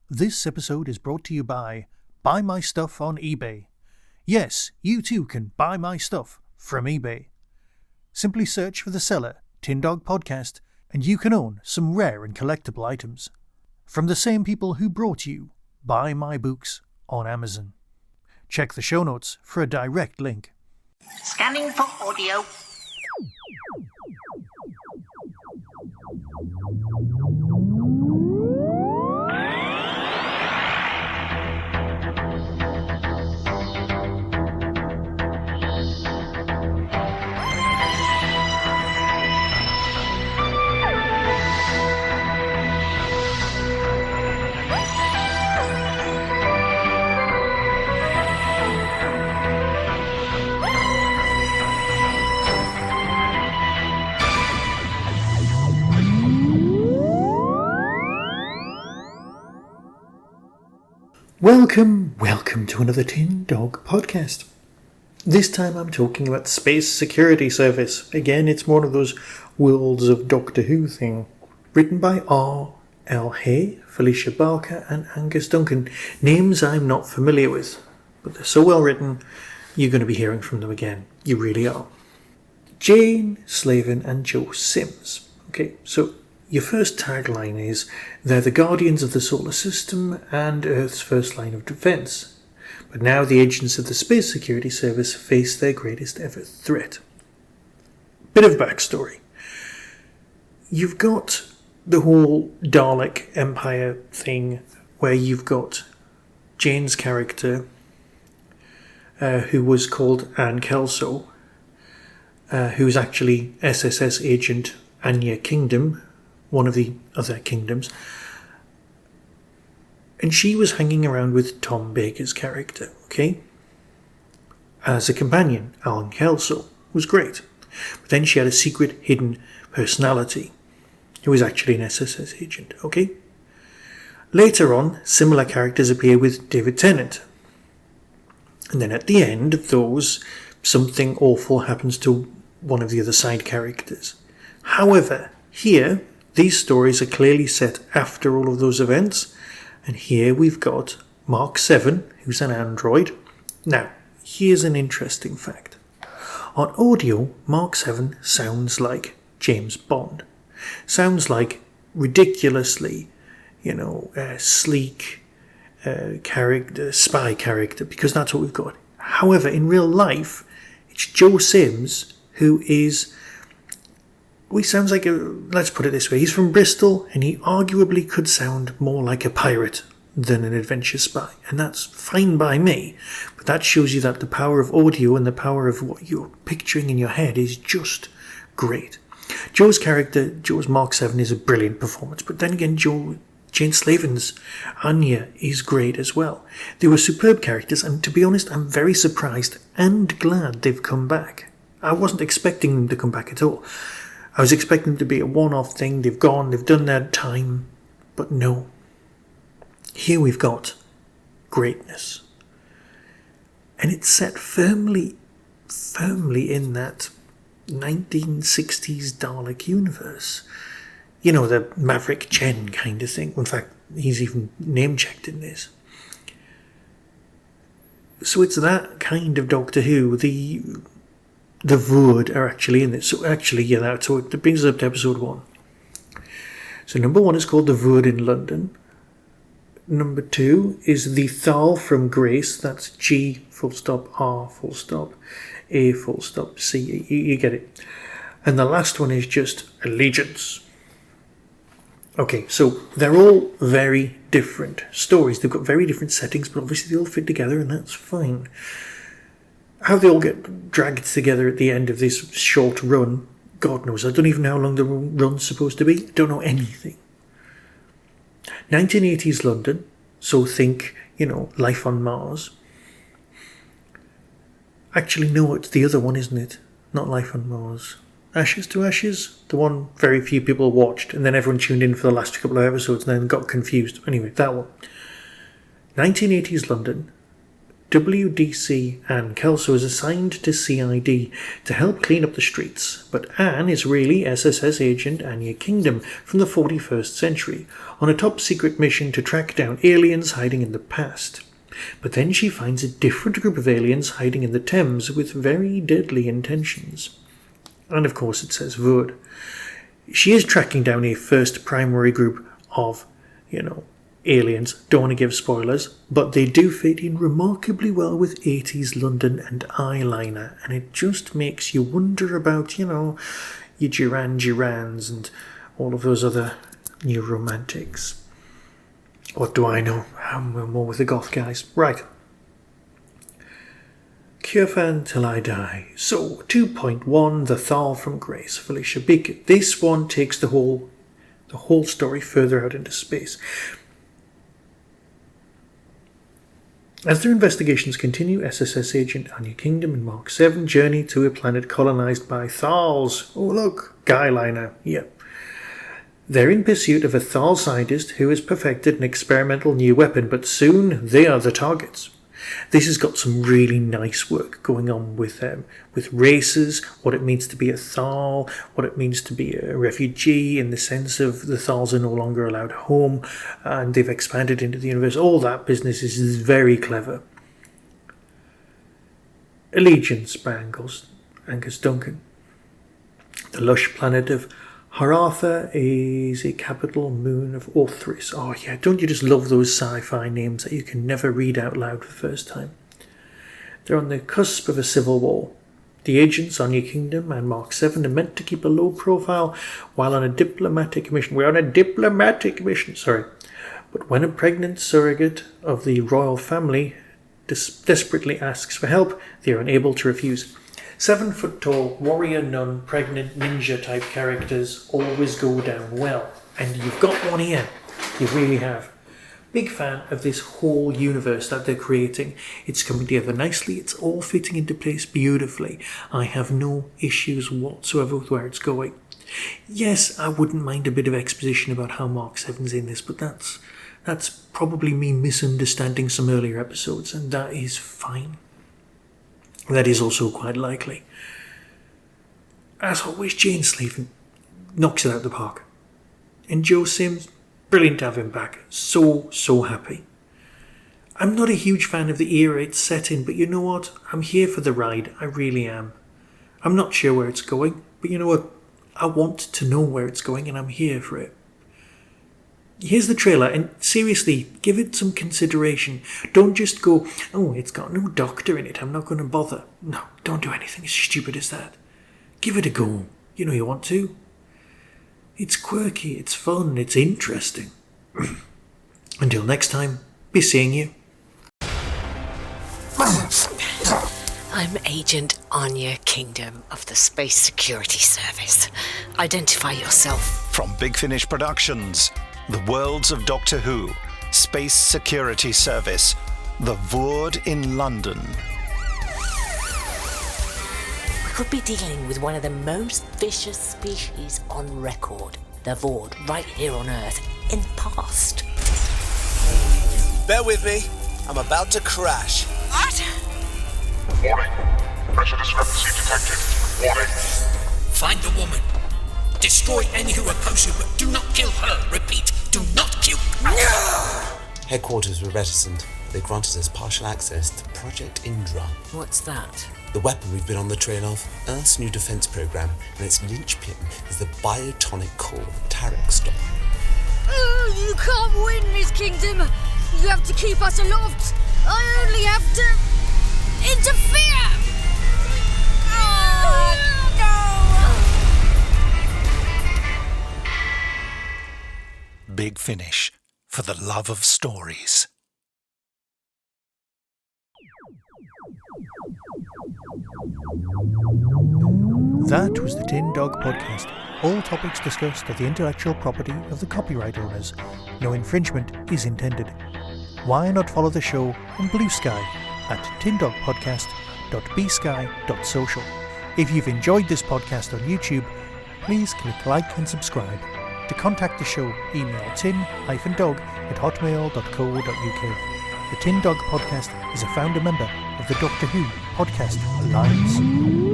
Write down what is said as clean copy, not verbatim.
This episode is brought to you by Buy My Stuff on eBay. Yes, you too can buy my stuff from eBay. Simply search for the seller, Tin Dog Podcast, and you can own some rare and collectible items. From the same people who brought you Buy My Books on Amazon. Check the show notes for a direct link. Scanning for audio. Welcome to another Tin Dog Podcast. This time I'm talking about the Space Security Service. Again, it's one of those Worlds of Doctor Who thing. Written by R.L. Hay, Felicia Barker and Angus Dunican. Names I'm not familiar with, but they're so well written, you're going to be hearing from them again. You really are. Jane Slavin and Joe Sims. Okay, so your first tagline is, they're the guardians of the solar system and Earth's first line of defense. But now the agents of the Space Security Service face their greatest ever threat. Bit of backstory. You've got the whole Dalek Empire thing where you've got Jane's character, who was called Ann Kelso, who's actually SSS Agent Anya Kingdom, one of the other kingdoms, and she was hanging around with Tom Baker's character, okay? As a companion, Ann Kelso was great, but then she had a secret hidden personality who was actually an SSS agent, okay? Later on, similar characters appear with David Tennant, and then at the end of those, something awful happens to one of the other side characters. However, here, these stories are clearly set after all of those events, and here we've got Mark 7, who's an android. Now, here's an interesting fact. On audio, Mark 7 sounds like James Bond. Sounds like ridiculously, sleek character, spy character, because that's what we've got. However, in real life, it's Joe Sims, who is... he sounds like let's put it this way, he's from Bristol and he arguably could sound more like a pirate than an adventure spy. And that's fine by me, but that shows you that the power of audio and the power of what you're picturing in your head is just great. Joe's character, Joe's Mark 7, is a brilliant performance, but then again, Jane Slavin's Anya is great as well. They were superb characters, and to be honest, I'm very surprised and glad they've come back. I wasn't expecting them to come back at all. I was expecting them to be a one-off thing. They've gone, they've done their time. But no. Here we've got greatness. And it's set firmly in that 1960s Dalek universe. You know, the Maverick Chen kind of thing. In fact, he's even name-checked in this. So it's that kind of Doctor Who. The Voord are actually in it. So it brings us up to episode 1. So number 1 is called The Voord in London. Number 2 is the Thal from Grace. That's G full stop R full stop A full stop C. You get it. And the last one is just Allegiance. Okay, so they're all very different stories. They've got very different settings, but obviously they all fit together, and that's fine. How they all get dragged together at the end of this short run, God knows. I don't even know how long the run's supposed to be. Don't know anything. 1980s London, so think, life on Mars. Actually, no, it's the other one, isn't it? Not Life on Mars. Ashes to Ashes? The one very few people watched, and then everyone tuned in for the last couple of episodes and then got confused. Anyway, that one. 1980s London. WDC Ann Kelso is assigned to CID to help clean up the streets, but Anne is really SSS Agent Anya Kingdom from the 41st century, on a top-secret mission to track down aliens hiding in the past. But then she finds a different group of aliens hiding in the Thames with very deadly intentions. And of course it says Voord. She is tracking down a first primary group of, aliens. Don't want to give spoilers, but they do fit in remarkably well with 80s London and eyeliner, and it just makes you wonder about, your Durans and all of those other new romantics. What do I know? I'm more with the goth guys. Right. Cure fan till I die. So, 2.1, the Thal from Grace, Felicia Barker. This one takes the whole story further out into space. As their investigations continue, SSS Agent Anya Kingdom and Mark 7 journey to a planet colonised by Thals. Oh look, guyliner, yep. They're in pursuit of a Thal scientist who has perfected an experimental new weapon, but soon they are the targets. This has got some really nice work going on with races, what it means to be a Thal, what it means to be a refugee in the sense of the Thals are no longer allowed home and they've expanded into the universe. All that business is very clever. Allegiance by Angus Dunican. The lush planet of Hathra is a capital moon of Othrys. Oh yeah, don't you just love those sci-fi names that you can never read out loud for the first time? They're on the cusp of a civil war. The agents Anya Kingdom and Mark 7 are meant to keep a low profile while on a diplomatic mission. We're on a diplomatic mission, But when a pregnant surrogate of the royal family desperately asks for help, they are unable to refuse. 7-foot-tall, warrior nun, pregnant ninja type characters always go down well. And you've got one here. You really have. Big fan of this whole universe that they're creating. It's coming together nicely. It's all fitting into place beautifully. I have no issues whatsoever with where it's going. Yes, I wouldn't mind a bit of exposition about how Mark 7's in this, but that's probably me misunderstanding some earlier episodes, and that is fine. That is also quite likely. As always, Jane Sleven knocks it out of the park. And Joe Sims, brilliant to have him back. So happy. I'm not a huge fan of the era it's set in, but you know what? I'm here for the ride. I really am. I'm not sure where it's going, but you know what? I want to know where it's going, and I'm here for it. Here's the trailer, and seriously, give it some consideration. Don't just go, oh, it's got no doctor in it, I'm not going to bother. No, don't do anything as stupid as that. Give it a go. You know you want to. It's quirky, it's fun, it's interesting. Until next time, be seeing you. I'm Agent Anya Kingdom of the Space Security Service. Identify yourself. From Big Finish Productions, the worlds of Doctor Who, Space Security Service, the Voord in London. We could be dealing with one of the most vicious species on record, the Voord, right here on Earth, in the past. Bear with me, I'm about to crash. What? Warning. Pressure discrepancy detected. Warning. Find the woman. Destroy any who oppose you, but do not kill her. Repeat, do not kill her. Headquarters were reticent. They granted us partial access to Project Indra. What's that? The weapon we've been on the trail of, Earth's new defense program, and its linchpin is the biotonic core Tarek stop. You can't win this kingdom. You have to keep us aloft. I only have to interfere. Big Finish, for the love of stories. That was the Tin Dog Podcast. All topics discussed are the intellectual property of the copyright owners. No infringement is intended. Why not follow the show on Blue Sky at tindogpodcast.bsky.social. If you've enjoyed this podcast on YouTube, please click like and subscribe. To contact the show, email tin-dog@hotmail.co.uk. The Tin Dog Podcast is a founder member of the Doctor Who Podcast Alliance.